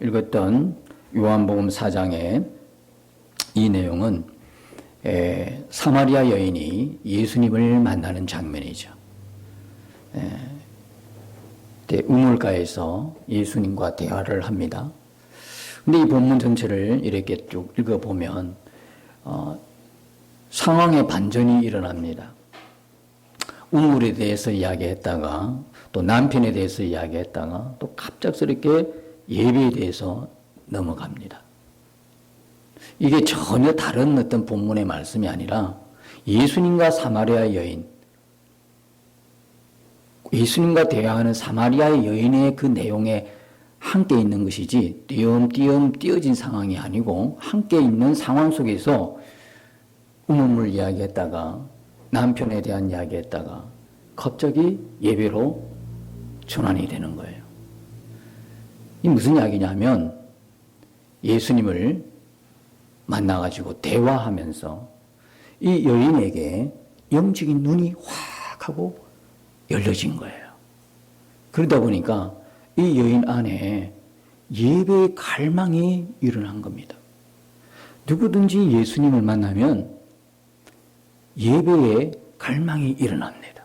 읽었던 요한복음 4장의 이 내용은 사마리아 여인이 예수님을 만나는 장면이죠. 우물가에서 예수님과 대화를 합니다. 근데 이 본문 전체를 이렇게 쭉 읽어보면 상황의 반전이 일어납니다. 우물에 대해서 이야기했다가 또 남편에 대해서 이야기했다가 또 갑작스럽게 예배에 대해서 넘어갑니다. 이게 전혀 다른 어떤 본문의 말씀이 아니라 예수님과 사마리아 여인, 예수님과 대화하는 사마리아의 여인의 그 내용에 함께 있는 것이지 띄엄띄엄 띄어진 상황이 아니고 함께 있는 상황 속에서 우물물 이야기했다가 남편에 대한 이야기했다가 갑자기 예배로 전환이 되는 거예요. 이 무슨 이야기냐면 예수님을 만나가지고 대화하면서 이 여인에게 영적인 눈이 확 하고 열려진 거예요. 그러다 보니까 이 여인 안에 예배의 갈망이 일어난 겁니다. 누구든지 예수님을 만나면 예배의 갈망이 일어납니다.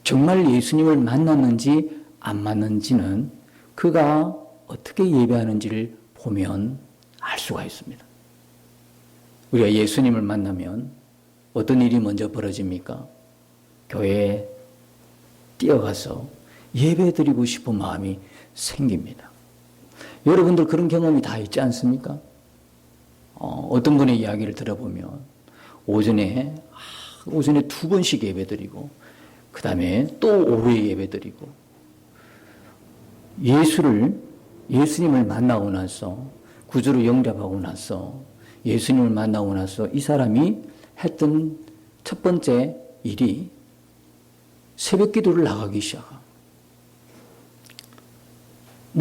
정말 예수님을 만났는지 안 만났는지는 그가 어떻게 예배하는지를 보면 알 수가 있습니다. 우리가 예수님을 만나면 어떤 일이 먼저 벌어집니까? 교회에 뛰어가서 예배드리고 싶은 마음이 생깁니다. 여러분들 그런 경험이 다 있지 않습니까? 어떤 분의 이야기를 들어보면 오전에 2번씩 예배드리고 그 다음에 또 오후에 예배드리고 예수님을 만나고 나서 구주로 영접하고 나서 예수님을 만나고 나서 이 사람이 했던 첫 번째 일이 새벽 기도를 나가기 시작합니다.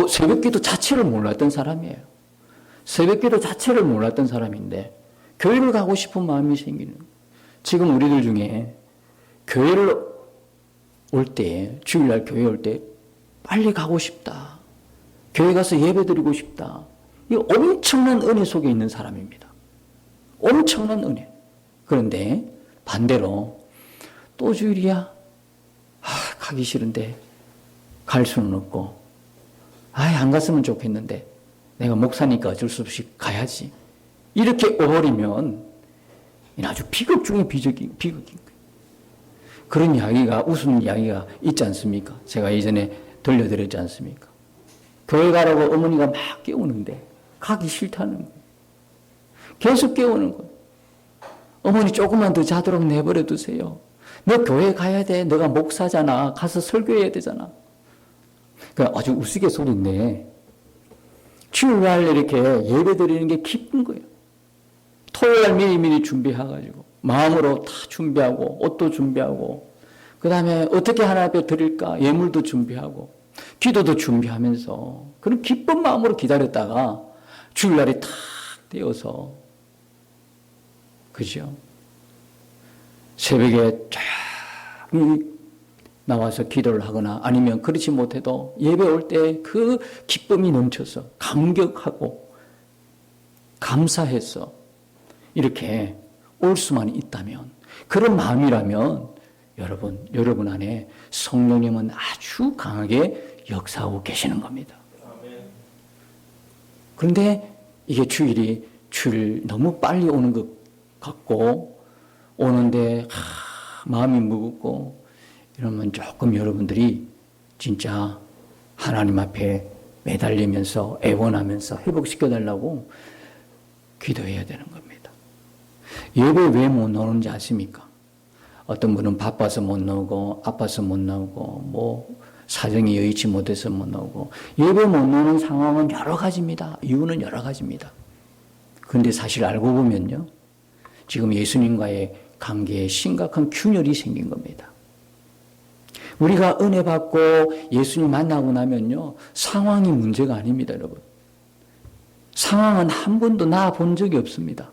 새벽 기도 자체를 몰랐던 사람이에요. 새벽 기도 자체를 몰랐던 사람인데 교회를 가고 싶은 마음이 생기는 거예요. 지금 우리들 중에 교회를 올 때, 주일날 교회 올 때 빨리 가고 싶다. 교회 가서 예배 드리고 싶다. 이 엄청난 은혜 속에 있는 사람입니다. 엄청난 은혜. 그런데 반대로 또 주일이야? 가기 싫은데 갈 수는 없고 안 갔으면 좋겠는데 내가 목사니까 어쩔 수 없이 가야지. 이렇게 오버리면 아주 비극 중에 비극인 거예요. 그런 이야기가, 웃은 이야기가 있지 않습니까? 제가 예전에 들려드렸지 않습니까? 교회 가라고 어머니가 막 깨우는데 가기 싫다는 거예요. 계속 깨우는 거예요. 어머니 조금만 더 자도록 내버려 두세요. 너 교회 가야 돼. 너가 목사잖아. 가서 설교해야 되잖아. 그러니까 아주 우스갯소리인데 주일날 이렇게 예배 드리는 게 기쁜 거예요. 토요일 미리미리 준비해가지고 마음으로 다 준비하고 옷도 준비하고 그 다음에 어떻게 하나님 앞에 드릴까 예물도 준비하고 기도도 준비하면서 그런 기쁜 마음으로 기다렸다가 주일날이 탁 되어서 그죠? 새벽에 쫙 나와서 기도를 하거나 아니면 그렇지 못해도 예배 올 때 그 기쁨이 넘쳐서 감격하고 감사해서 이렇게 올 수만 있다면 그런 마음이라면 여러분 안에 성령님은 아주 강하게 역사하고 계시는 겁니다. 그런데 이게 주일 너무 빨리 오는 것 같고 오는데 마음이 무겁고 이러면 조금 여러분들이 진짜 하나님 앞에 매달리면서 애원하면서 회복시켜달라고 기도해야 되는 겁니다. 예배 왜 못 나오는지 아십니까? 어떤 분은 바빠서 못 나오고 아파서 못 나오고 사정이 여의치 못해서 못 나오고 예배 못 나오는 상황은 여러 가지입니다. 이유는 여러 가지입니다. 그런데 사실 알고 보면요. 지금 예수님과의 관계에 심각한 균열이 생긴 겁니다. 우리가 은혜 받고 예수님 만나고 나면요. 상황이 문제가 아닙니다, 여러분. 상황은 한 번도 나아 본 적이 없습니다.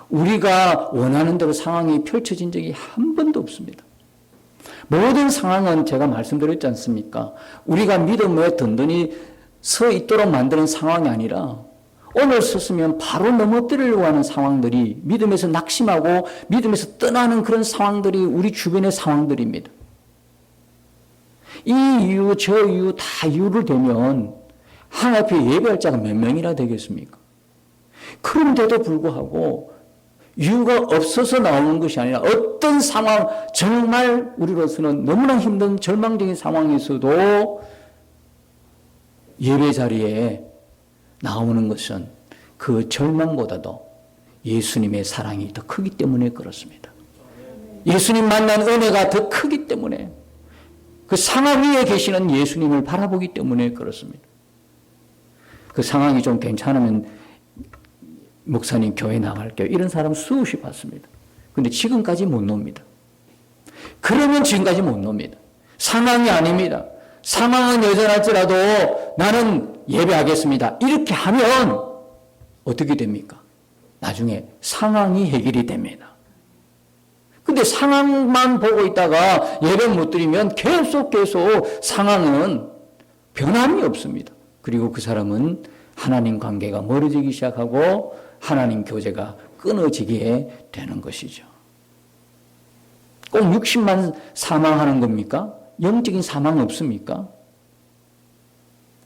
우리가 원하는 대로 상황이 펼쳐진 적이 한 번도 없습니다. 모든 상황은 제가 말씀드렸지 않습니까? 우리가 믿음에 든든히 서 있도록 만드는 상황이 아니라 오늘 섰으면 바로 넘어뜨리려고 하는 상황들이 믿음에서 낙심하고 믿음에서 떠나는 그런 상황들이 우리 주변의 상황들입니다. 이 이유 저 이유 다 이유를 대면 하나님 앞에 예배할 자가 몇 명이나 되겠습니까? 그런데도 불구하고 이유가 없어서 나오는 것이 아니라 어떤 상황, 정말 우리로서는 너무나 힘든 절망적인 상황에서도 예배 자리에 나오는 것은 그 절망보다도 예수님의 사랑이 더 크기 때문에 그렇습니다. 예수님 만난 은혜가 더 크기 때문에, 그 상황 위에 계시는 예수님을 바라보기 때문에 그렇습니다. 그 상황이 좀 괜찮으면 목사님 교회 나갈게요, 이런 사람 수없이 봤습니다. 근데 지금까지 못 놉니다. 그러면 지금까지 못 놉니다. 상황이 아닙니다. 상황은 여전할지라도 나는 예배하겠습니다, 이렇게 하면 어떻게 됩니까? 나중에 상황이 해결이 됩니다. 근데 상황만 보고 있다가 예배 못 드리면 계속 상황은 변함이 없습니다. 그리고 그 사람은 하나님 관계가 멀어지기 시작하고 하나님 교제가 끊어지게 되는 것이죠. 꼭 60만 사망하는 겁니까? 영적인 사망 없습니까?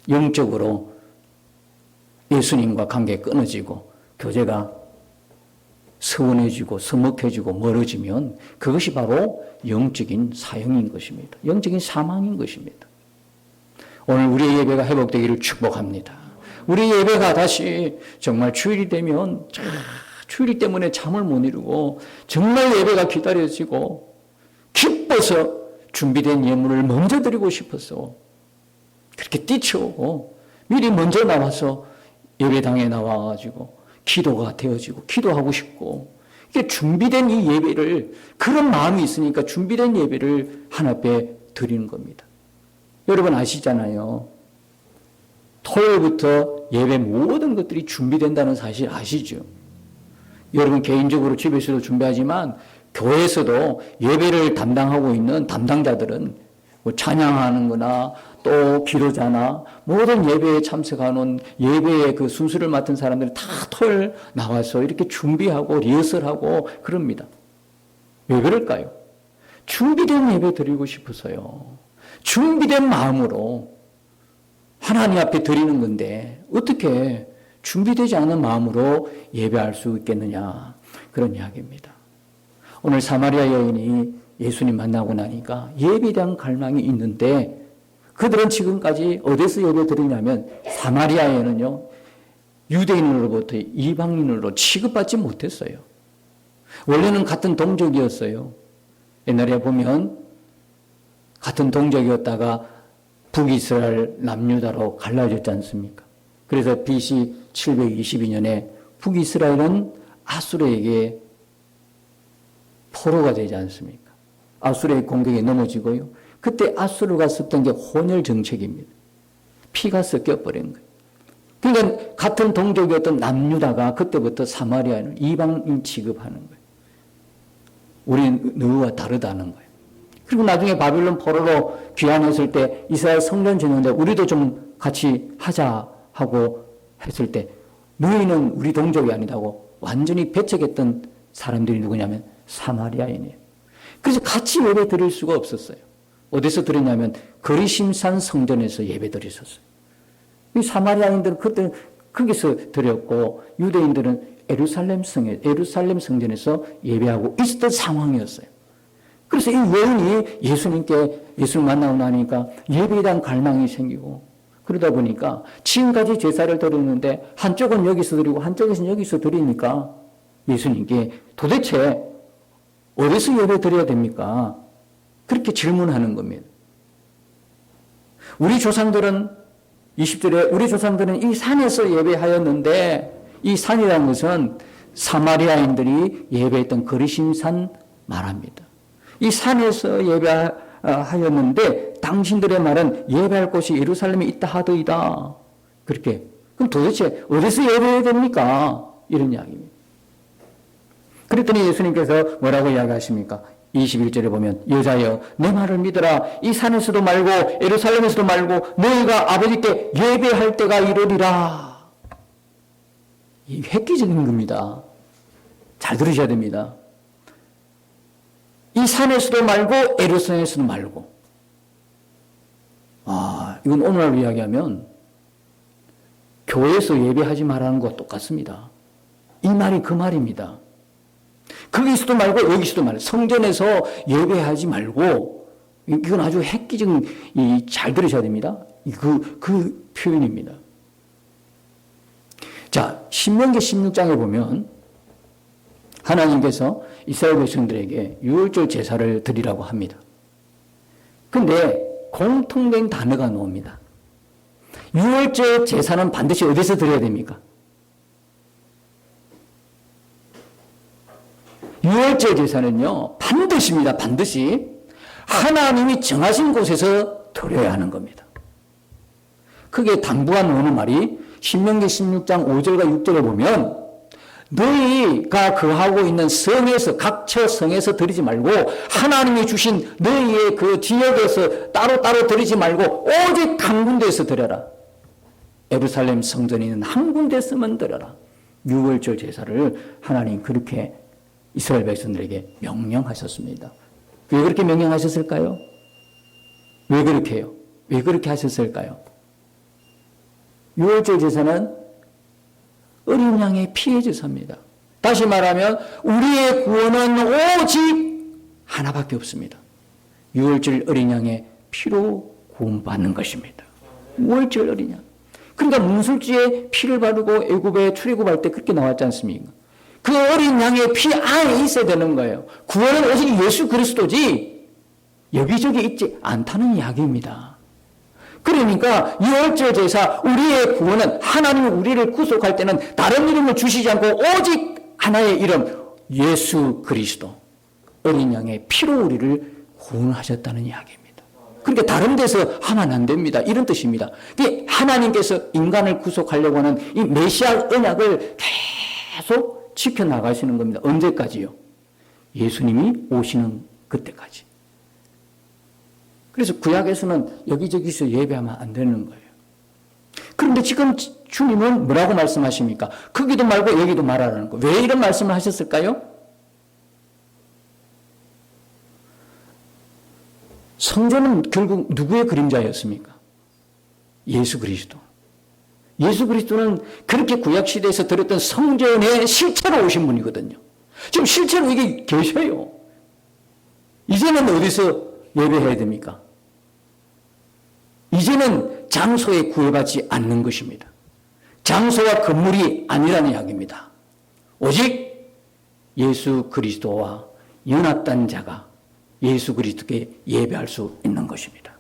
영적으로 예수님과 관계 끊어지고 교제가 서운해지고 서먹해지고 멀어지면 그것이 바로 영적인 사형인 것입니다. 영적인 사망인 것입니다. 오늘 우리의 예배가 회복되기를 축복합니다. 우리 예배가 다시 정말 주일이 되면 주일 때문에 잠을 못 이루고 정말 예배가 기다려지고 기뻐서 준비된 예물을 먼저 드리고 싶어서 그렇게 뛰쳐오고 미리 먼저 나와서 예배당에 나와가지고 기도가 되어지고 기도하고 싶고, 이게 준비된 이 예배를, 그런 마음이 있으니까 준비된 예배를 하나님 앞에 드리는 겁니다. 여러분 아시잖아요. 토요일부터 예배 모든 것들이 준비된다는 사실 아시죠? 여러분 개인적으로 집에서도 준비하지만 교회에서도 예배를 담당하고 있는 담당자들은 뭐 찬양하는 거나 또 기도자나 모든 예배에 참석하는 예배의 그 순서를 맡은 사람들이 다 토요일 나와서 이렇게 준비하고 리허설하고 그럽니다. 왜 그럴까요? 준비된 예배 드리고 싶어서요. 준비된 마음으로 하나님 앞에 드리는 건데 어떻게 준비되지 않은 마음으로 예배할 수 있겠느냐, 그런 이야기입니다. 오늘 사마리아 여인이 예수님 만나고 나니까 예배에 대한 갈망이 있는데 그들은 지금까지 어디서 예배 드리냐면 사마리아에는요 유대인으로부터 이방인으로 취급받지 못했어요. 원래는 같은 동족이었어요. 옛날에 보면 같은 동족이었다가 북이스라엘 남유다로 갈라졌지 않습니까? 그래서 BC 722년에 북이스라엘은 아수르에게 포로가 되지 않습니까? 아수르의 공격에 넘어지고요. 그때 아수르가 썼던 게 혼혈 정책입니다. 피가 섞여버린 거예요. 그러니까 같은 동족이었던 남유다가 그때부터 사마리아인을 이방인 취급하는 거예요. 우리는 너희와 다르다는 거예요. 그리고 나중에 바빌론 포로로 귀환했을 때 이스라엘 성전 짓는데 우리도 좀 같이 하자 하고 했을 때 너희는 우리 동족이 아니다고 완전히 배척했던 사람들이 누구냐면 사마리아인이에요. 그래서 같이 예배 드릴 수가 없었어요. 어디서 드렸냐면 거리심산 성전에서 예배 드렸었어요. 이 사마리아인들은 그때 거기서 드렸고 유대인들은 예루살렘 성전에서 예배하고 있었던 상황이었어요. 그래서 이 여인이 예수님 만나고 나니까 예배에 대한 갈망이 생기고, 그러다 보니까 지금까지 제사를 드렸는데 한쪽은 여기서 드리고 한쪽에서는 여기서 드리니까 예수님께 도대체 어디서 예배 드려야 됩니까? 그렇게 질문하는 겁니다. 우리 조상들은 20절에 우리 조상들은 이 산에서 예배하였는데, 이 산이라는 것은 사마리아인들이 예배했던 거리심산 말합니다. 이 산에서 예배하였는데 당신들의 말은 예배할 곳이 예루살렘에 있다 하더이다. 그렇게. 그럼 도대체 어디서 예배해야 됩니까? 이런 이야기입니다. 그랬더니 예수님께서 뭐라고 이야기하십니까? 21절에 보면 여자여 내 말을 믿어라. 이 산에서도 말고 예루살렘에서도 말고 너희가 아버지께 예배할 때가 이르리라. 이 획기적인 겁니다. 잘 들으셔야 됩니다. 이 산에서도 말고 예루살렘에서도 말고. 이건 오늘날 이야기하면 교회에서 예배하지 말라는 것과 똑같습니다. 이 말이 그 말입니다. 거기서도 말고 여기서도 말고 성전에서 예배하지 말고 이건 아주 획기적인 잘 들으셔야 됩니다. 그 표현입니다. 자, 신명기 16장에 보면 하나님께서 이스라엘 백성들에게 유월절 제사를 드리라고 합니다. 근데 공통된 단어가 나옵니다. 유월절 제사는 반드시 어디서 드려야 됩니까? 유월절 제사는요, 반드시입니다. 반드시 하나님이 정하신 곳에서 드려야 하는 겁니다. 크게 당부가 나오는 말이 신명기 16장 5절과 6절에 보면 너희가 거하고 있는 성에서 각처 성에서 드리지 말고 하나님이 주신 너희의 그 지역에서 따로따로 드리지 말고 오직 한 군데에서 드려라. 예루살렘 성전에 있는 한 군데에서만 드려라. 유월절 제사를 하나님 그렇게 이스라엘 백성들에게 명령하셨습니다. 왜 그렇게 명령하셨을까요? 왜 그렇게 해요? 왜 그렇게 하셨을까요? 유월절 제사는 어린 양의 피의 제사입니다. 다시 말하면 우리의 구원은 오직 하나밖에 없습니다. 유월절 어린 양의 피로 구원받는 것입니다. 유월절 어린 양. 그러니까 문술주에 피를 바르고 애굽에 출애굽할 때 그렇게 나왔지 않습니까? 그 어린 양의 피 안에 있어야 되는 거예요. 구원은 오직 예수 그리스도지 여기저기 있지 않다는 이야기입니다. 그러니까 유월절 제사 우리의 구원은 하나님이 우리를 구속할 때는 다른 이름을 주시지 않고 오직 하나의 이름 예수 그리스도 어린 양의 피로 우리를 구원하셨다는 이야기입니다. 그러니까 다른 데서 하면 안 됩니다. 이런 뜻입니다. 하나님께서 인간을 구속하려고 하는 이 메시아 언약을 계속 지켜나가시는 겁니다. 언제까지요? 예수님이 오시는 그때까지. 그래서 구약에서는 여기저기서 예배하면 안 되는 거예요. 그런데 지금 주님은 뭐라고 말씀하십니까? 거기도 말고 여기도 말하라는 거. 왜 이런 말씀을 하셨을까요? 성전은 결국 누구의 그림자였습니까? 예수 그리스도. 예수 그리스도는 그렇게 구약시대에서 드렸던 성전에 실체로 오신 분이거든요. 지금 실체로 이게 계셔요. 이제는 어디서 예배해야 됩니까? 이제는 장소에 구애받지 않는 것입니다. 장소와 건물이 아니라는 이야기입니다. 오직 예수 그리스도와 연합된 자가 예수 그리스도께 예배할 수 있는 것입니다.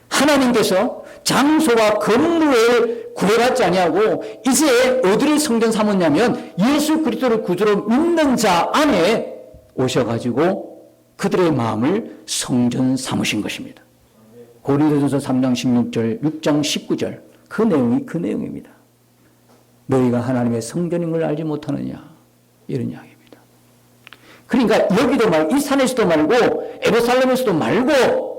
하나님께서 장소와 건물을 구애받지 아니하고 이제 어디를 성전 삼았냐면 예수 그리스도를 구주로 믿는 자 안에 오셔가지고 그들의 마음을 성전 삼으신 것입니다. 고린도전서 3장 16절, 6장 19절 그 내용입니다. 너희가 하나님의 성전인 걸 알지 못하느냐 이런 이야기입니다. 그러니까 여기도 말고 이 산에서도 말고 예루살렘에서도 말고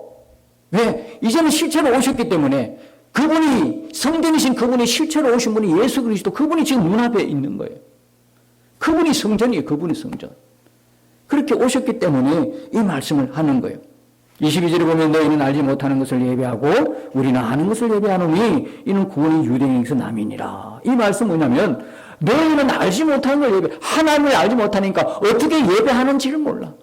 왜? 이제는 실체로 오셨기 때문에 그분이 성전이신 그분이 실체로 오신 분이 예수 그리스도 그분이 지금 눈앞에 있는 거예요. 그분이 성전이에요. 그분이 성전. 그렇게 오셨기 때문에 이 말씀을 하는 거예요. 22절에 보면 너희는 알지 못하는 것을 예배하고 우리는 아는 것을 예배하노니 이는 구원이 유대인에게서 남이니라. 이 말씀 뭐냐면 너희는 알지 못하는 걸 예배, 하나님을 알지 못하니까 어떻게 예배하는지를 몰라.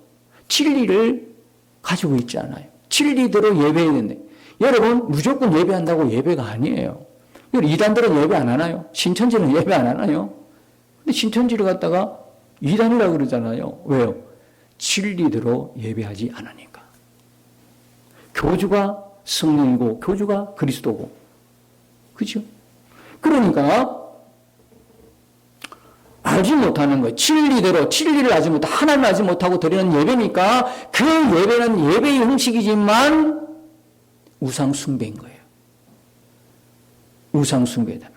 진리를 가지고 있지 않아요. 진리대로 예배해야 되는데 여러분 무조건 예배한다고 예배가 아니에요. 이단들은 예배 안 하나요? 신천지는 예배 안 하나요? 근데 신천지를 갖다가 이단이라고 그러잖아요. 왜요? 진리대로 예배하지 않으니까. 교주가 성령이고 교주가 그리스도고 그렇죠? 그러니까 알지 못하는 거예요. 진리대로 진리를 알지 못하고 하나님을 알지 못하고 드리는 예배니까 그 예배는 예배의 형식이지만 우상 숭배인 거예요. 우상 숭배다.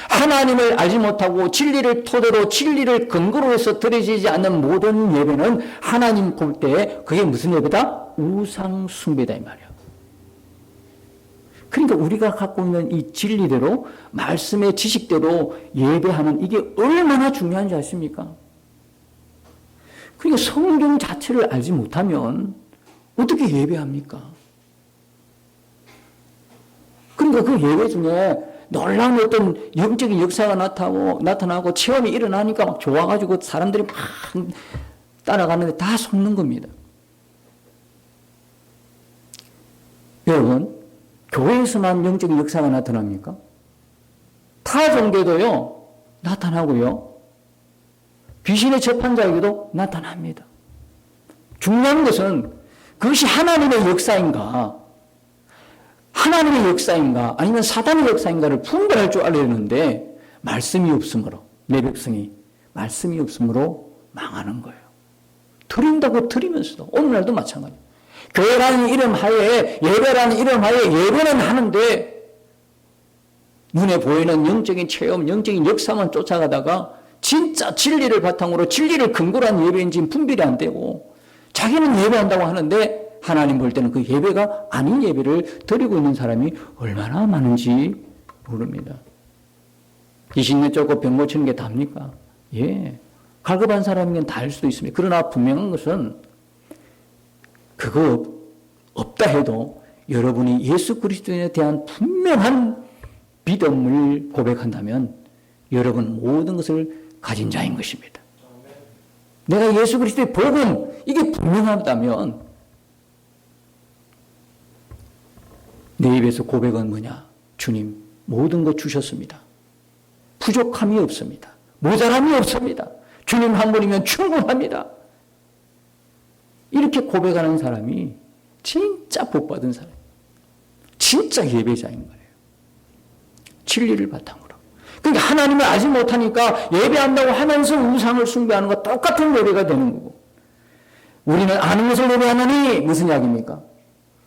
하나님을 알지 못하고 진리를 토대로 진리를 근거로 해서 드려지지 않는 모든 예배는 하나님 볼 때 그게 무슨 예배다? 우상 숭배다 이 말이야. 그러니까 우리가 갖고 있는 이 진리대로 말씀의 지식대로 예배하는 이게 얼마나 중요한지 아십니까? 그러니까 성경 자체를 알지 못하면 어떻게 예배합니까? 그러니까 그 예배 중에 놀라운 어떤 영적인 역사가 나타나고 체험이 일어나니까 막 좋아가지고 사람들이 막 따라가는데 다 속는 겁니다. 여러분, 교회에서만 영적인 역사가 나타납니까? 타 종교도요, 나타나고요. 귀신의 접한 자에게도 나타납니다. 중요한 것은 그것이 하나님의 역사인가, 하나님의 역사인가, 아니면 사단의 역사인가를 분별할 줄 알아야 되는데, 말씀이 없으므로, 내 백성이 말씀이 없으므로 망하는 거예요. 드린다고 드리면서도, 오늘날도 마찬가지예요. 교회라는 이름 하에, 예배라는 이름 하에 예배는 하는데 눈에 보이는 영적인 체험, 영적인 역사만 쫓아가다가 진짜 진리를 바탕으로 진리를 근거로 한 예배인지 분별이 안 되고 자기는 예배한다고 하는데 하나님 볼 때는 그 예배가 아닌 예배를 드리고 있는 사람이 얼마나 많은지 모릅니다. 20년 쫓고 병 고치는 게 답니까? 예. 갈급한 사람이면 다 할 수도 있습니다. 그러나 분명한 것은 그거 없다 해도 여러분이 예수 그리스도에 대한 분명한 믿음을 고백한다면 여러분 모든 것을 가진 자인 것입니다. 내가 예수 그리스도의 복음 이게 분명하다면 내 입에서 고백은 뭐냐? 주님 모든 것 주셨습니다. 부족함이 없습니다. 모자람이 없습니다. 주님 한 분이면 충분합니다. 이렇게 고백하는 사람이 진짜 복받은 사람, 진짜 예배자인 거예요. 진리를 바탕으로. 그러니까 하나님을 알지 못하니까 예배한다고 하면서 우상을 숭배하는 것 똑같은 예배가 되는 거고, 우리는 아는 것을 예배하느니 무슨 이야기입니까?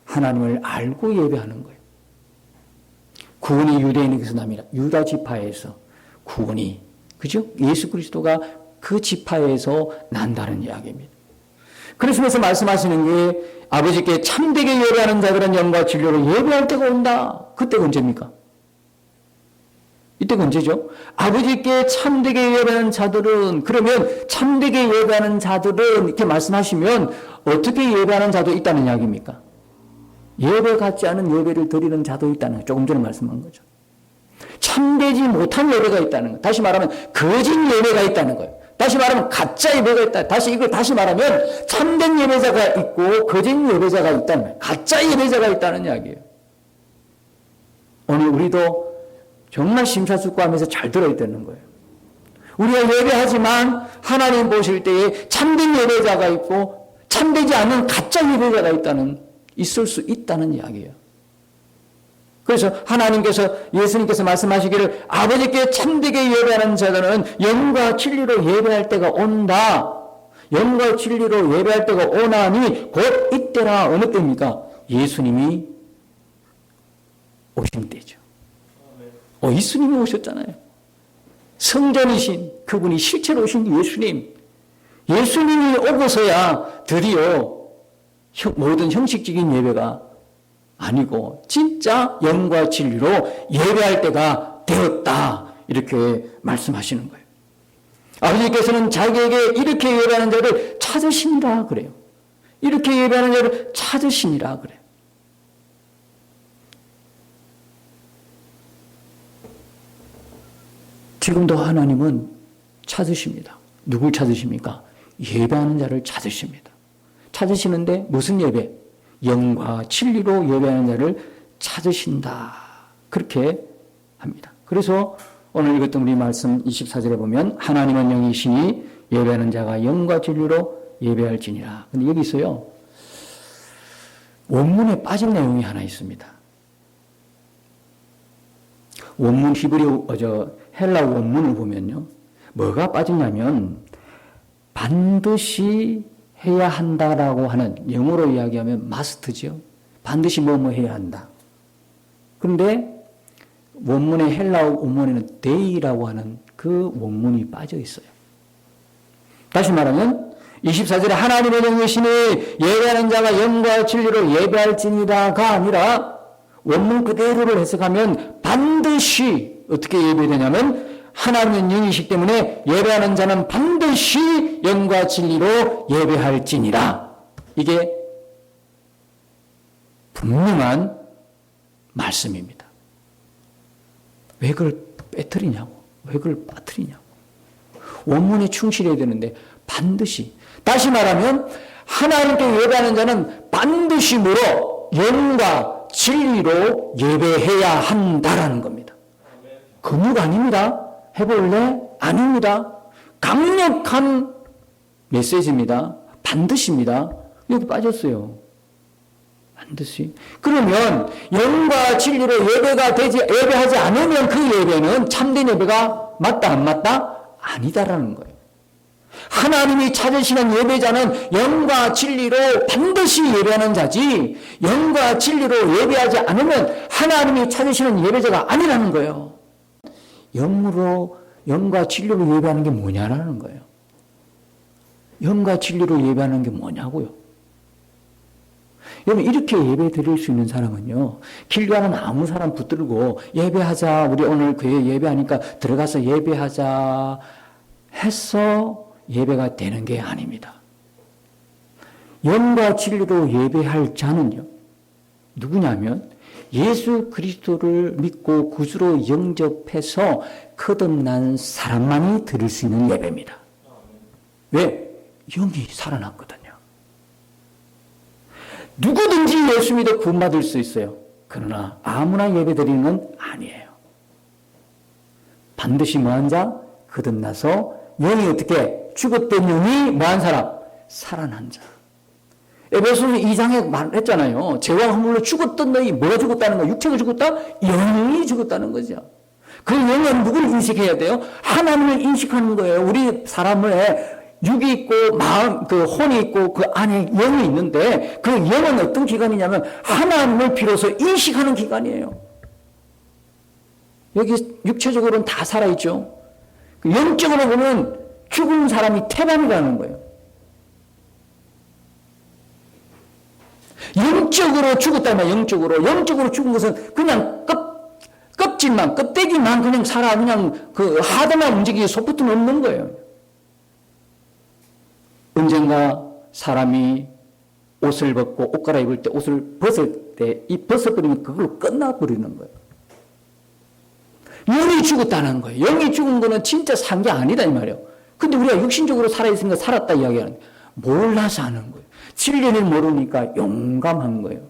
하나님을 알고 예배하는 거예요. 구원이 유대인에게서 납니다. 유다 지파에서 구원이, 그죠? 예수 그리스도가 그 지파에서 난다는 이야기입니다. 그러시면서 말씀하시는 게 아버지께 참되게 예배하는 자들은 영과 진리로 예배할 때가 온다. 그때가 언제입니까? 이때가 언제죠? 아버지께 참되게 예배하는 자들은, 그러면 참되게 예배하는 자들은 이렇게 말씀하시면 어떻게 예배하는 자도 있다는 이야기입니까? 예배 같지 않은 예배를 드리는 자도 있다는 거예요. 조금 전에 말씀한 거죠. 참되지 못한 예배가 있다는 거예요. 다시 말하면 거짓 예배가 있다는 거예요. 다시 말하면 가짜 예배가 있다. 이걸 다시 말하면 참된 예배자가 있고 거짓 예배자가 있다는 거예요. 가짜 예배자가 있다는 이야기예요. 오늘 우리도 정말 심사숙고하면서 잘 들어야 되는 거예요. 우리가 예배하지만 하나님 보실 때에 참된 예배자가 있고 참되지 않은 가짜 예배자가 있을 수 있다는 이야기예요. 그래서 하나님께서, 예수님께서 말씀하시기를 아버지께 참되게 예배하는 자들은 영과 진리로 예배할 때가 온다. 영과 진리로 예배할 때가 오나니 곧 이때라. 어느 때입니까? 예수님이 오신 때죠. 예수님이 오셨잖아요. 성전이신 그분이 실제로 오신 예수님. 예수님이 오고서야 드디어 모든 형식적인 예배가 아니고 진짜 영과 진리로 예배할 때가 되었다. 이렇게 말씀하시는 거예요. 아버지께서는 자기에게 이렇게 예배하는 자를 찾으시니라 그래요. 이렇게 예배하는 자를 찾으시니라 그래요. 지금도 하나님은 찾으십니다. 누굴 찾으십니까? 예배하는 자를 찾으십니다. 찾으시는데 무슨 예배? 영과 진리로 예배하는 자를 찾으신다. 그렇게 합니다. 그래서 오늘 읽었던 우리 말씀 24절에 보면 하나님은 영이시니 예배하는 자가 영과 진리로 예배할지니라. 근데 여기 있어요. 원문에 빠진 내용이 하나 있습니다. 원문 헬라 원문을 보면요. 뭐가 빠지냐면 반드시 해야 한다라고 하는, 영어로 이야기하면 must죠. 반드시 뭐뭐 해야 한다. 그런데 원문의 헬라어 원문에는 데이라고 하는 그 원문이 빠져 있어요. 다시 말하면 24절에 하나님의 영이시니 예배하는 자가 영과 진리로 예배할지니라가 아니라 원문 그대로를 해석하면 반드시 어떻게 예배되냐면 하나님은 영이시기 때문에 예배하는 자는 반드시 영과 진리로 예배할지니라. 이게 분명한 말씀입니다. 왜 그걸 빼뜨리냐고, 왜 그걸 빠뜨리냐고. 원문에 충실해야 되는데 반드시, 다시 말하면 하나님께 예배하는 자는 반드시 뭐로? 영과 진리로 예배해야 한다라는 겁니다. 금욕 아닙니다. 해볼래? 아닙니다. 강력한 메시지입니다. 반드시입니다. 여기 빠졌어요. 반드시. 그러면 영과 진리로 예배하지 않으면 그 예배는 참된 예배가 맞다 안 맞다? 아니다라는 거예요. 하나님이 찾으시는 예배자는 영과 진리로 반드시 예배하는 자지, 영과 진리로 예배하지 않으면 하나님이 찾으시는 예배자가 아니라는 거예요. 영과 진리로 예배하는 게 뭐냐라는 거예요. 영과 진리로 예배하는 게 뭐냐고요. 여러분, 이렇게 예배 드릴 수 있는 사람은요, 길 가는 아무 사람 붙들고 예배하자, 우리 오늘 교회 예배하니까 들어가서 예배하자 해서 예배가 되는 게 아닙니다. 영과 진리로 예배할 자는요, 누구냐면 예수 그리스도를 믿고 구주로 영접해서 거듭난 사람만이 드릴 수 있는 예배입니다. 왜? 영이 살아났거든요. 누구든지 예수 믿어 구원받을 수 있어요. 그러나 아무나 예배 드리는 건 아니에요. 반드시 뭐한 자? 거듭나서 영이 어떻게? 죽었던 영이 뭐한 사람? 살아난 자. 에베소서 2장에 말했잖아요. 죄와 허물로 죽었던 너희, 뭐가 죽었다는 거야? 육체가 죽었다? 영이 죽었다는 거죠. 그 영은 누구를 인식해야 돼요? 하나님을 인식하는 거예요. 우리 사람의 육이 있고 마음, 그 혼이 있고 그 안에 영이 있는데 그 영은 어떤 기관이냐면 하나님을 비로소 인식하는 기관이에요. 여기 육체적으로는 다 살아있죠. 영적으로 보면 죽은 사람이 태반이라는 거예요. 영적으로 죽었다면 영적으로 죽은 것은 그냥 껍질만, 껍데기만 그냥 살아, 그냥 그 하드만 움직이기 소프트는 없는 거예요. 언젠가 사람이 옷을 벗고 옷 갈아입을 때 옷을 벗을 때 이 벗어버리면 그걸로 끝나버리는 거예요. 영이 죽었다는 거예요. 영이 죽은 거는 진짜 산 게 아니다 이 말이에요. 근데 우리가 육신적으로 살아있으니까 살았다 이야기하는 거예요. 몰라서 하는 거예요. 진리를 모르니까 용감한 거예요.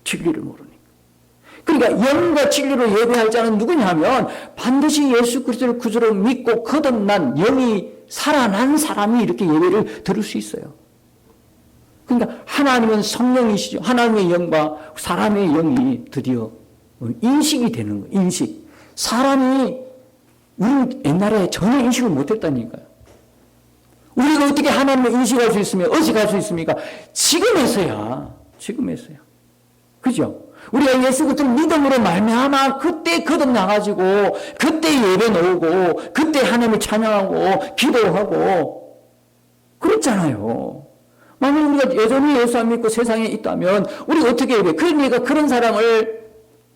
진리를 모르니까. 그러니까 영과 진리로 예배할 자는 누구냐 하면 반드시 예수 그리스도를 구주로 믿고 거듭난 영이 살아난 사람이 이렇게 예배를 드릴 수 있어요. 그러니까 하나님은 성령이시죠. 하나님의 영과 사람의 영이 드디어 인식이 되는 거예요. 인식. 사람이 우리는 옛날에 전혀 인식을 못했다니까요. 우리가 어떻게 하나님을 인식할 수 있으며 의식할 수 있습니까? 지금에서야. 그죠? 우리가 예수 그리스도를 믿음으로 말미암아 그때 거듭나가지고 그때 예배 나오고 그때 하나님을 찬양하고 기도하고 그랬잖아요. 만약 우리가 여전히 예수 안 믿고 세상에 있다면 우리가 어떻게 예배? 그러니까 그런 사람을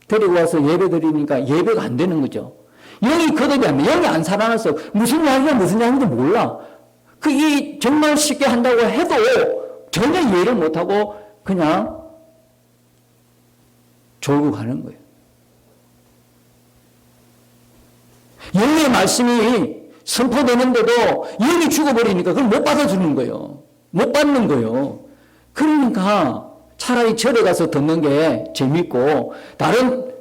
데리고 와서 예배 드리니까 예배가 안 되는 거죠. 영이 거듭이 안 돼. 영이 안 살아났어. 무슨 이야기인지 몰라. 그게 정말 쉽게 한다고 해도 전혀 이해를 못하고 그냥 졸고 가는 거예요. 영의 말씀이 선포되는데도 영이 죽어버리니까 그걸 못 받아주는 거예요. 못 받는 거예요. 그러니까 차라리 절에 가서 듣는 게 재밌고 다른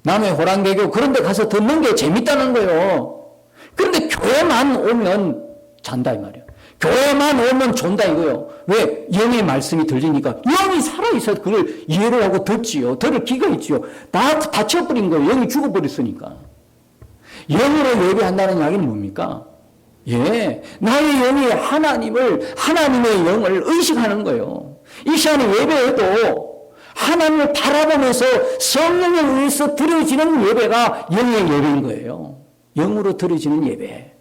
남의 호랑개교 그런 데 가서 듣는 게 재밌다는 거예요. 그런데 교회만 오면 잔다 이 말이에요. 교회만 오면 존다 이거요. 왜? 영의 말씀이 들리니까 영이 살아있어 그걸 이해를 하고 듣지요. 들을 기가 있지요. 다 다쳐버린 거예요. 영이 죽어버렸으니까. 영으로 예배한다는 이야기는 뭡니까? 예, 나의 영이 하나님의 영을 의식하는 거예요. 이 시간에 예배해도 하나님을 바라보면서 성령에 의해서 드려지는 예배가 영의 예배인 거예요. 영으로 드려지는 예배.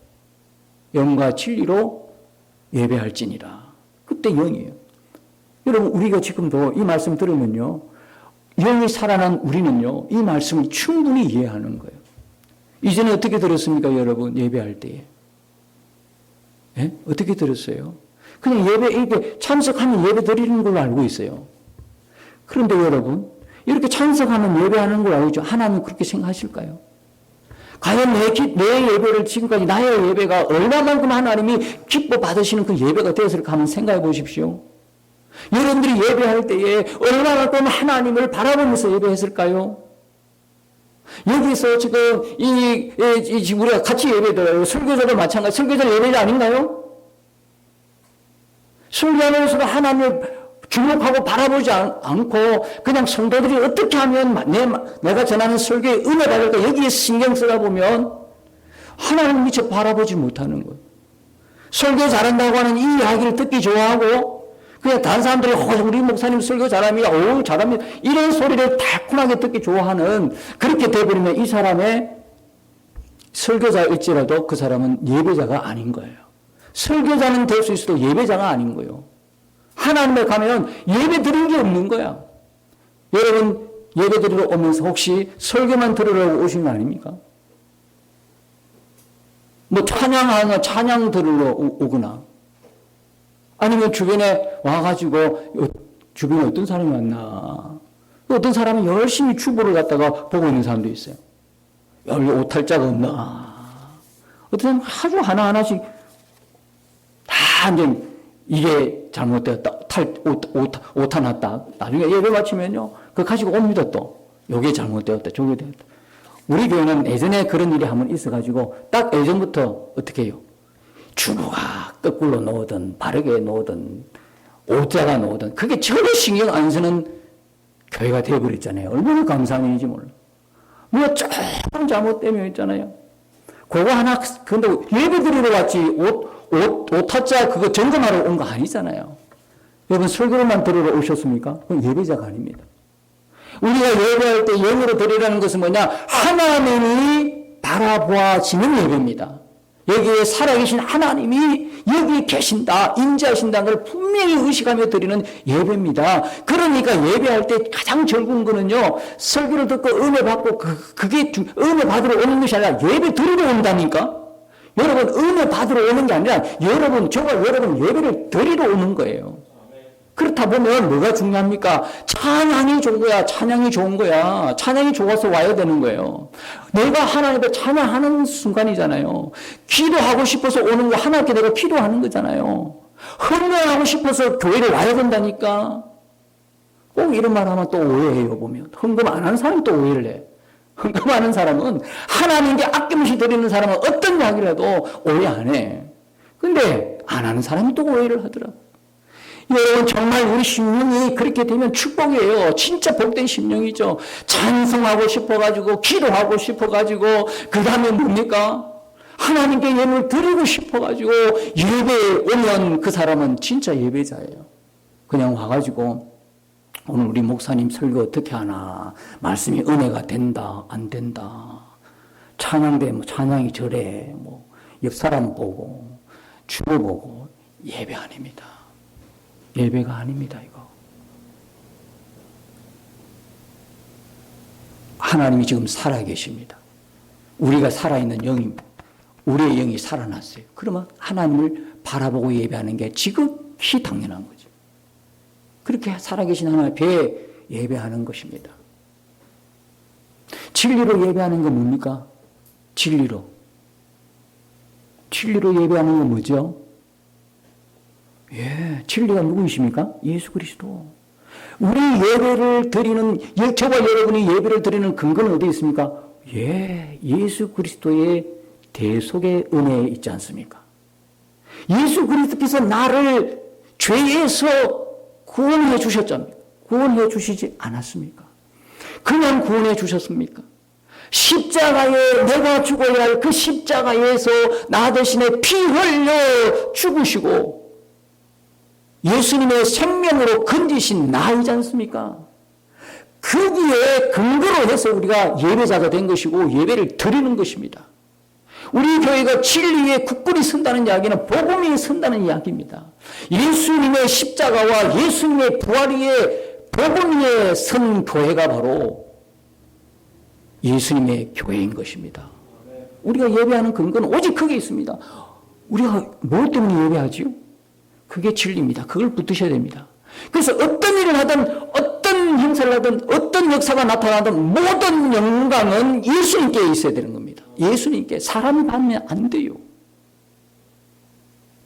영과 진리로 예배할지니라. 그때 영이에요. 여러분, 우리가 지금도 이 말씀 들으면요, 영이 살아난 우리는요, 이 말씀을 충분히 이해하는 거예요. 이전에 어떻게 들었습니까, 여러분? 예배할 때에. 예? 어떻게 들었어요? 그냥 이렇게 참석하면 예배 드리는 걸로 알고 있어요. 그런데 여러분, 이렇게 참석하면 예배하는 걸 알고 있죠. 하나님 그렇게 생각하실까요? 과연 내 예배를 지금까지 나의 예배가 얼마만큼 하나님이 기뻐 받으시는 그 예배가 되었을까 한번 생각해 보십시오. 여러분들이 예배할 때에 얼마만큼 하나님을 바라보면서 예배했을까요? 여기서 지금 지금 우리가 같이 예배드려요. 설교자도 마찬가지. 설교자 예배자 아닌가요? 설교하면서도 하나님을 주목하고 바라보지 않고 그냥 성도들이 어떻게 하면 내가 전하는 설교에 은혜 받을까 여기에 신경 쓰다 보면 하나님을 미처 바라보지 못하는 거예요. 설교 잘한다고 하는 이 이야기를 듣기 좋아하고 그냥 다른 사람들이 우리 목사님 설교 잘합니다. 오 잘합니다. 이런 소리를 달콤하게 듣기 좋아하는 그렇게 돼버리면 이 사람의 설교자일지라도 그 사람은 예배자가 아닌 거예요. 설교자는 될 수 있어도 예배자가 아닌 거예요. 하나님에 가면 예배 드리는 게 없는 거야. 여러분 예배 드리러 오면서 혹시 설교만 들으려고 오신 거 아닙니까? 뭐 찬양 들으러 오거나 아니면 주변에 와가지고 주변에 어떤 사람이 왔나 어떤 사람은 열심히 주보를 갖다가 보고 있는 사람도 있어요. 여기 오탈자가 없나 어떤 사람은 아주 하나하나씩 다 이제 이게 잘못되었다. 오타 났다. 나중에 예배 마치면요. 그거 가지고 옵니다 또. 요게 잘못되었다. 저게 되었다. 우리 교회는 예전에 그런 일이 한번 있어가지고 딱 예전부터 어떻게 해요? 주보가 거꾸로 놓으든 바르게 놓으든 오자가 놓으든 그게 전혀 신경 안 쓰는 교회가 되어버렸잖아요. 얼마나 감사한 일인지 몰라. 뭐 조금 잘못되면 있잖아요. 그거 하나 근데 예배 드리러 왔지 오타자 그거 점검하러 온 거 아니잖아요. 여러분 설교만 들으러 오셨습니까? 그건 예배자가 아닙니다. 우리가 예배할 때 영으로 드리라는 것은 뭐냐? 하나님이 바라보아지는 예배입니다. 여기에 살아계신 하나님이 여기 계신다, 인자하신다는 걸 분명히 의식하며 드리는 예배입니다. 그러니까 예배할 때 가장 즐거운 거는요, 설교를 듣고 은혜 받고 그게 은혜 받으러 오는 것이 아니라 예배 드리러 온다니까? 여러분 은혜 받으러 오는 게 아니라 저와 여러분 예배를 드리러 오는 거예요. 그렇다 보면 뭐가 중요합니까? 찬양이 좋은 거야. 찬양이 좋은 거야. 찬양이 좋아서 와야 되는 거예요. 내가 하나님께 찬양하는 순간이잖아요. 기도하고 싶어서 오는 거 하나님께 내가 기도하는 거잖아요. 헌금하고 싶어서 교회를 와야 된다니까. 꼭 이런 말 하면 또 오해해요. 보면 헌금 안 하는 사람이 또 오해를 해. 헌금하는 사람은 하나님께 아낌없이 드리는 사람은 어떤 이야기를 해도 오해 안 해. 근데 안 하는 사람이 또 오해를 하더라고. 여러분 정말 우리 심령이 그렇게 되면 축복이에요. 진짜 복된 심령이죠. 찬송하고 싶어가지고 기도하고 싶어가지고 그 다음에 뭡니까? 하나님께 예물을 드리고 싶어가지고 예배에 오면 그 사람은 진짜 예배자예요. 그냥 와가지고 오늘 우리 목사님 설교 어떻게 하나 말씀이 은혜가 된다 안 된다 찬양대 뭐 찬양이 저래 뭐 옆 사람 보고 주를 보고 예배 아닙니다. 예배가 아닙니다. 이거 하나님이 지금 살아계십니다. 우리가 살아있는 영입니다. 우리의 영이 살아났어요. 그러면 하나님을 바라보고 예배하는 게 지극히 당연한 거죠. 그렇게 살아계신 하나님 앞에 예배하는 것입니다. 진리로 예배하는 건 뭡니까? 진리로 예배하는 건 뭐죠? 예, 진리가 누구이십니까? 예수 그리스도. 우리 예배를 드리는, 저와 여러분이 예배를 드리는 근거는 어디에 있습니까? 예, 예수 그리스도의 대속의 은혜에 있지 않습니까? 예수 그리스도께서 나를 죄에서 구원해 주셨잖아요. 구원해 주시지 않았습니까? 그냥 구원해 주셨습니까? 십자가에 내가 죽어야 할 그 십자가에서 나 대신에 피 흘려 죽으시고 예수님의 생명으로 건지신 나이지 않습니까? 거기에 근거로 해서 우리가 예배자가 된 것이고 예배를 드리는 것입니다. 우리 교회가 진리에 굳건히 선다는 이야기는 복음 위에 선다는 이야기입니다. 예수님의 십자가와 예수님의 부활 위에 복음 위에 선 교회가 바로 예수님의 교회인 것입니다. 우리가 예배하는 근거는 오직 그게 있습니다. 우리가 뭐 때문에 예배하지요? 그게 진리입니다. 그걸 붙드셔야 됩니다. 그래서 어떤 일을 하든 어떤 행사를 하든 어떤 역사가 나타나든 모든 영광은 예수님께 있어야 되는 겁니다. 예수님께. 사람이 받으면 안 돼요.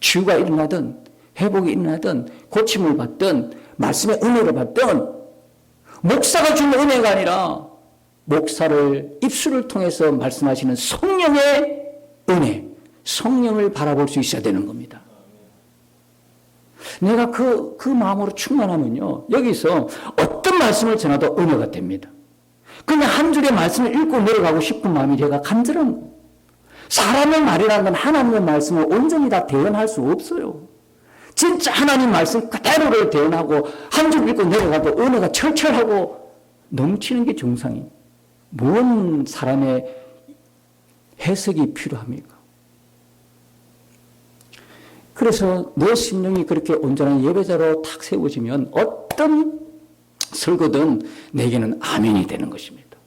치유가 일어나든 회복이 일어나든 고침을 받든 말씀의 은혜를 받든 목사가 주는 은혜가 아니라 목사를 입술을 통해서 말씀하시는 성령의 은혜, 성령을 바라볼 수 있어야 되는 겁니다. 내가 그 마음으로 충만하면요, 여기서 어떤 말씀을 전해도 은혜가 됩니다. 그냥 한 줄의 말씀을 읽고 내려가고 싶은 마음이 제가 간절한 거예요. 사람의 말이라는 건 하나님의 말씀을 온전히 다 대언할 수 없어요. 진짜 하나님 말씀 그대로를 대언하고 한 줄 읽고 내려가도 은혜가 철철하고 넘치는 게 정상이에요. 뭔 사람의 해석이 필요합니까? 그래서 내 심령이 그렇게 온전한 예배자로 탁 세워지면 어떤 설거든 내게는 아멘이 되는 것입니다.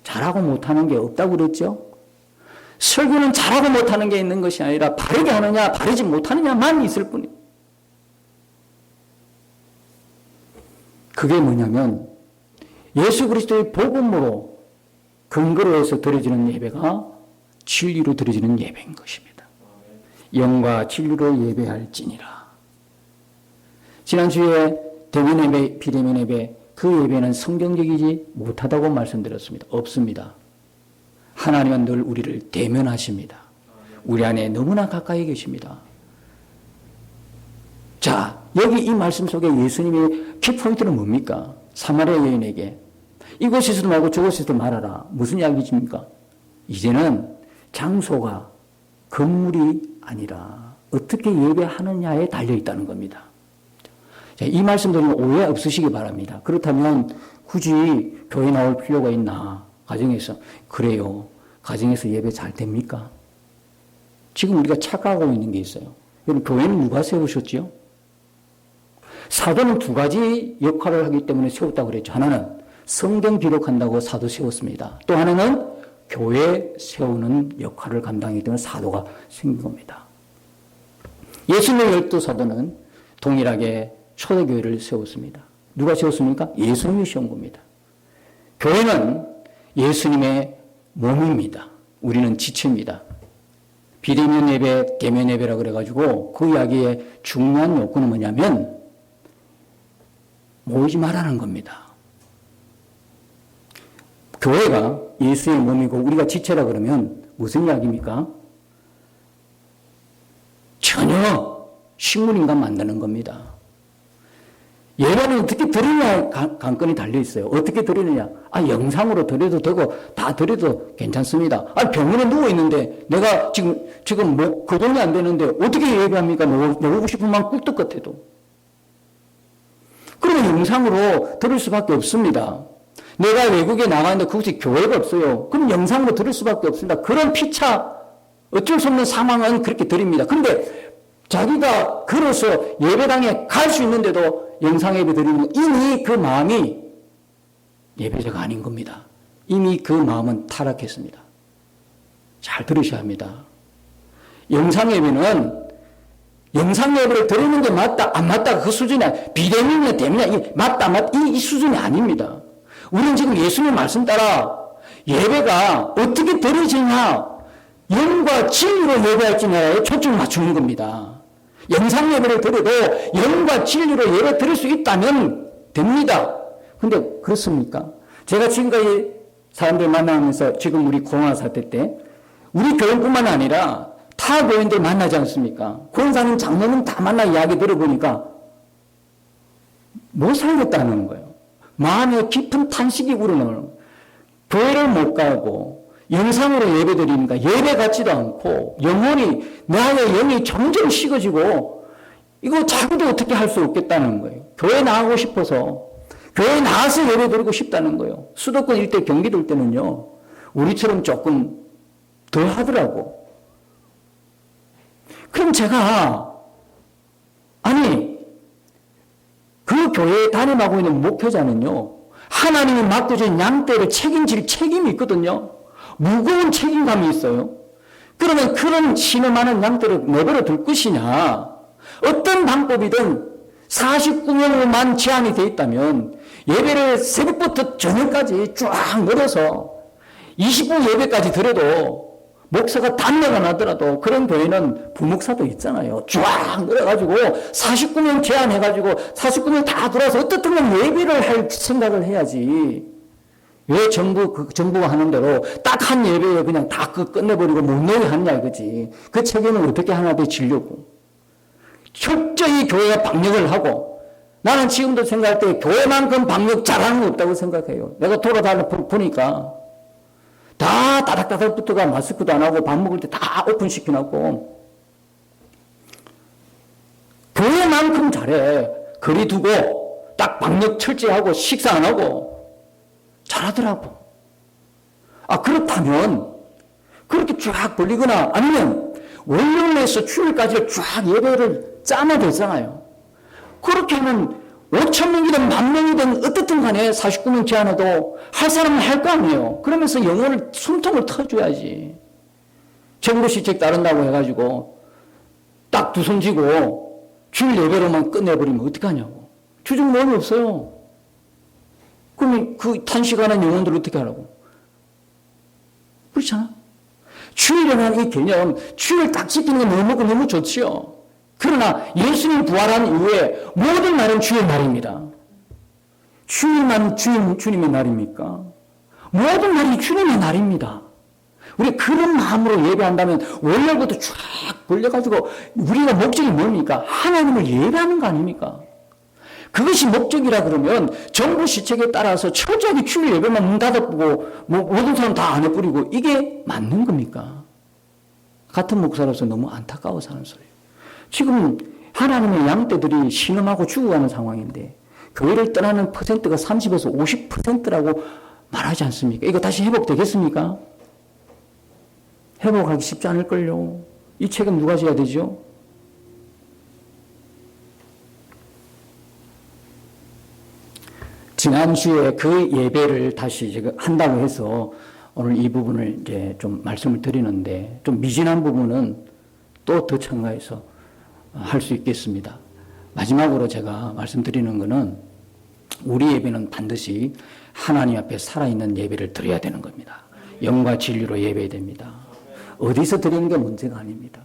잘하고 못하는 게 없다고 그랬죠? 설교는 잘하고 못하는 게 있는 것이 아니라 바르게 하느냐 바르지 못하느냐만 있을 뿐이에요. 그게 뭐냐면 예수 그리스도의 복음으로 근거로 해서 드려지는 예배가 진리로 드려지는 예배인 것입니다. 영과 진리로 예배할지니라. 지난주에 대면 예배, 비대면 예배, 그 예배는 성경적이지 못하다고 말씀드렸습니다. 없습니다. 하나님은 늘 우리를 대면하십니다. 우리 안에 너무나 가까이 계십니다. 자, 여기 이 말씀 속에 예수님의 키포인트는 뭡니까? 사마리아 여인에게 이곳에서도 말고 저곳에서도 말하라. 무슨 이야기입니까? 이제는 장소가 건물이 아니라 어떻게 예배하느냐에 달려있다는 겁니다. 자, 이 말씀 드리면 오해 없으시기 바랍니다. 그렇다면 굳이 교회 나올 필요가 있나? 가정에서. 그래요. 가정에서 예배 잘 됩니까? 지금 우리가 착각하고 있는 게 있어요. 여러분, 교회는 누가 세우셨지요? 사도는 두 가지 역할을 하기 때문에 세웠다고 그랬죠. 하나는 성경 기록한다고 사도 세웠습니다. 또 하나는 교회 세우는 역할을 감당하기 때문에 사도가 생긴 겁니다. 예수님의 12사도는 동일하게 초대교회를 세웠습니다. 누가 세웠습니까? 예수님이 세운 겁니다. 교회는 예수님의 몸입니다. 우리는 지체입니다. 비대면 예배, 대면 예배라고 그래가지고 그 이야기의 중요한 요건은 뭐냐면 모이지 말라는 겁니다. 교회가 예수의 몸이고 우리가 지체라 그러면 무슨 이야기입니까? 전혀 식물인간 만드는 겁니다. 예배는 어떻게 드리냐 관건이 달려있어요. 어떻게 드리느냐? 영상으로 드려도 되고 다 드려도 괜찮습니다. 병원에 누워있는데 내가 지금 뭐 거동이 안 되는데 어떻게 예배합니까? 누우고 싶은 마음 꿀떡 같아도. 그러면 영상으로 들을 수밖에 없습니다. 내가 외국에 나가는데 그곳에 교회가 없어요. 그럼 영상으로 들을 수밖에 없습니다. 그런 피차 어쩔 수 없는 상황은 그렇게 드립니다. 그런데 자기가 걸어서 예배당에 갈 수 있는데도 영상 예배 드리는 거 이미 그 마음이 예배자가 아닌 겁니다. 이미 그 마음은 타락했습니다. 잘 들으셔야 합니다. 영상 예배는 영상 예배를 드리는 게 맞다 안 맞다 그 수준이 아니라 비대면이냐 대면이냐 맞다 안 맞다 이 수준이 아닙니다. 우리는 지금 예수님 말씀 따라 예배가 어떻게 드려지냐 영과 진리로 예배할지냐에 초점을 맞추는 겁니다. 영상 예배를 드려도 영과 진리로 예배 드릴 수 있다면 됩니다. 근데 그렇습니까? 제가 지금까지 사람들 만나면서 지금 우리 코로나 사태 때 우리 교회뿐만 아니라 타 교인들 만나지 않습니까? 권사님, 장로님 다 만나 이야기 들어보니까 못 살겠다는 거예요. 마음에 깊은 탄식이 우러나오는 교회를 못 가고 영상으로 예배 드리니까 예배 같지도 않고 영혼이 나의 영이 점점 식어지고 이거 자기도 어떻게 할 수 없겠다는 거예요. 교회 나가고 싶어서 교회에 나와서 예배 드리고 싶다는 거예요. 수도권 일대 경기도 일대는요, 우리처럼 조금 더 하더라고. 그럼 제가, 아니, 그 교회에 담임하고 있는 목회자는요, 하나님이 맡겨준 양떼를 책임질 책임이 있거든요. 무거운 책임감이 있어요. 그러면 그런 신음하는 양떼를 내버려 둘 것이냐, 어떤 방법이든 49명으로만 제한이 되어 있다면 예배를 새벽부터 저녁까지 쫙 늘어서 20분 예배까지 드려도 목사가 단내가 나더라도 그런 교회는 부목사도 있잖아요. 쫙 늘어가지고 49명 제한해가지고 49명 다 들어와서 어떻든 예배를 할 생각을 해야지. 왜 정부가 하는 대로 딱 한 예배에 그냥 다 끝내버리고 못 내게 하느냐 이거지. 그 책임을 어떻게 하나 더 지려고. 철저히 교회가 방역을 하고, 나는 지금도 생각할 때 교회만큼 방역 잘하는 거 없다고 생각해요. 내가 돌아다녀 보니까 다 다닥다닥 붙어가 마스크도 안 하고 밥 먹을 때 다 오픈시켜놨고, 교회만큼 잘해. 거리 두고 딱 방역 철저히 하고 식사 안 하고 잘하더라고. 아, 그렇다면 그렇게 쫙 벌리거나 아니면 월요일에서 주일까지 쫙 예배를 짜면 되잖아요. 그렇게 하면 5,000명이든 10,000명이든 어떻든 간에 49명 제한해도 할 사람은 할 거 아니에요. 그러면서 영혼을 숨통을 터줘야지. 정부 시책 따른다고 해가지고 딱 두 손 쥐고 주일 예배로만 끝내버리면 어떡하냐고. 주중 모임이 없어요. 그러면 그 단시간한 영혼들을 어떻게 하라고. 그렇잖아. 주일이라는 이 개념, 주일 딱 지키는 게 너무 좋지요. 그러나 예수님 부활한 이후에 모든 날은 주의 날입니다. 주일만 주님의 날입니까? 모든 날이 주님의 날입니다. 우리 그런 마음으로 예배한다면 월요일부터 쫙 벌려가지고 우리가 목적이 뭡니까? 하나님을 예배하는 거 아닙니까? 그것이 목적이라 그러면 정부 시책에 따라서 철저하게 주일 예배만 문 닫아보고 모든 사람 다 안 해버리고 이게 맞는 겁니까? 같은 목사로서 너무 안타까워서 하는 소리예요. 지금 하나님의 양떼들이 신음하고 죽어가는 상황인데 교회를 떠나는 퍼센트가 30에서 50%라고 말하지 않습니까? 이거 다시 회복되겠습니까? 회복하기 쉽지 않을걸요. 이 책임 누가 져야 되죠? 지난주에 그 예배를 다시 제가 한다고 해서 오늘 이 부분을 이제 좀 말씀을 드리는데 좀 미진한 부분은 또 더 첨가해서 할 수 있겠습니다. 마지막으로 제가 말씀드리는 것은 우리 예배는 반드시 하나님 앞에 살아있는 예배를 드려야 되는 겁니다. 영과 진리로 예배해야 됩니다. 어디서 드리는 게 문제가 아닙니다.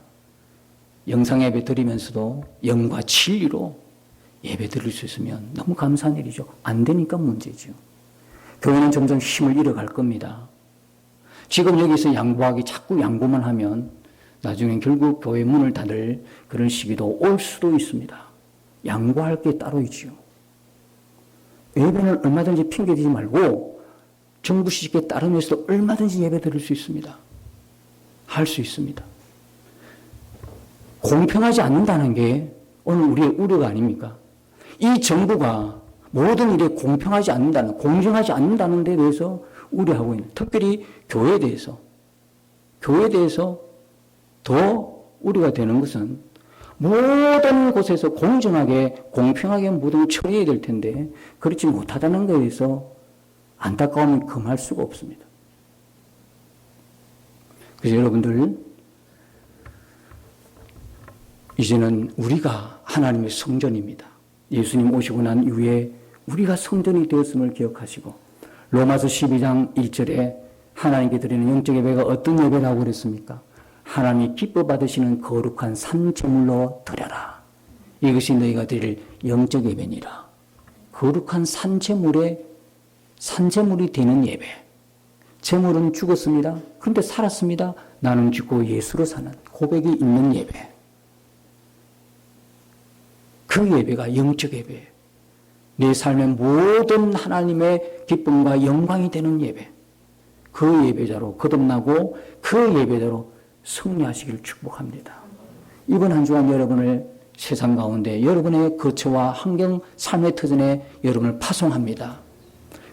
영상 예배 드리면서도 영과 진리로 예배 드릴 수 있으면 너무 감사한 일이죠. 안 되니까 문제죠. 교회는 점점 힘을 잃어갈 겁니다. 지금 여기서 양보하기 자꾸 양보만 하면 나중엔 결국 교회 문을 닫을 그런 시기도 올 수도 있습니다. 양보할 게 따로 있지요. 예배는 얼마든지 핑계대지 말고 정부 시식에 따르면서도 얼마든지 예배 드릴 수 있습니다. 할 수 있습니다. 공평하지 않는다는 게 오늘 우리의 우려가 아닙니까? 이 정부가 모든 일에 공평하지 않는다는, 공정하지 않는다는 데 대해서 우려하고 있는, 특별히 교회에 대해서 더 우려가 되는 것은 모든 곳에서 공정하게, 공평하게 모든 처리해야 될 텐데 그렇지 못하다는 것에 대해서 안타까움을 금할 수가 없습니다. 그래서 여러분들, 이제는 우리가 하나님의 성전입니다. 예수님 오시고 난 이후에 우리가 성전이 되었음을 기억하시고, 로마서 12장 1절에 하나님께 드리는 영적 예배가 어떤 예배라고 그랬습니까? 하나님이 기뻐 받으시는 거룩한 산제물로 드려라. 이것이 너희가 드릴 영적 예배니라. 거룩한 산제물이 되는 예배. 제물은 죽었습니다. 그런데 살았습니다. 나는 죽고 예수로 사는 고백이 있는 예배. 그 예배가 영적 예배예요. 내 삶의 모든 하나님의 기쁨과 영광이 되는 예배. 그 예배자로 거듭나고 그 예배대로 승리하시기를 축복합니다. 이번 한 주간 여러분을 세상 가운데 여러분의 거처와 환경, 삶의 터전에 여러분을 파송합니다.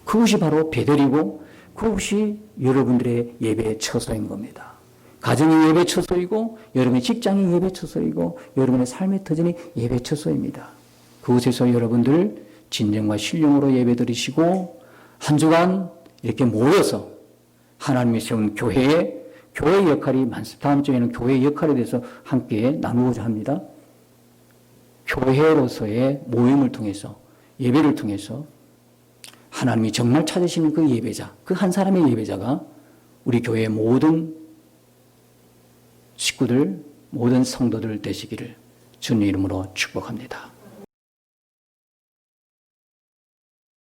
그것이 바로 베델이고 그것이 여러분들의 예배 처소인 겁니다. 가정이 예배 처소이고 여러분의 직장이 예배 처소이고 여러분의 삶의 터전이 예배 처소입니다. 그곳에서 여러분들 진정과 신령으로 예배 드리시고 한 주간 이렇게 모여서 하나님이 세운 교회의 역할이 많습니다. 다음 주에는 교회의 역할에 대해서 함께 나누고자 합니다. 교회로서의 모임을 통해서 예배를 통해서 하나님이 정말 찾으시는 그 예배자, 그 한 사람의 예배자가 우리 교회의 모든 식구들, 모든 성도들 되시기를 주님 이름으로 축복합니다.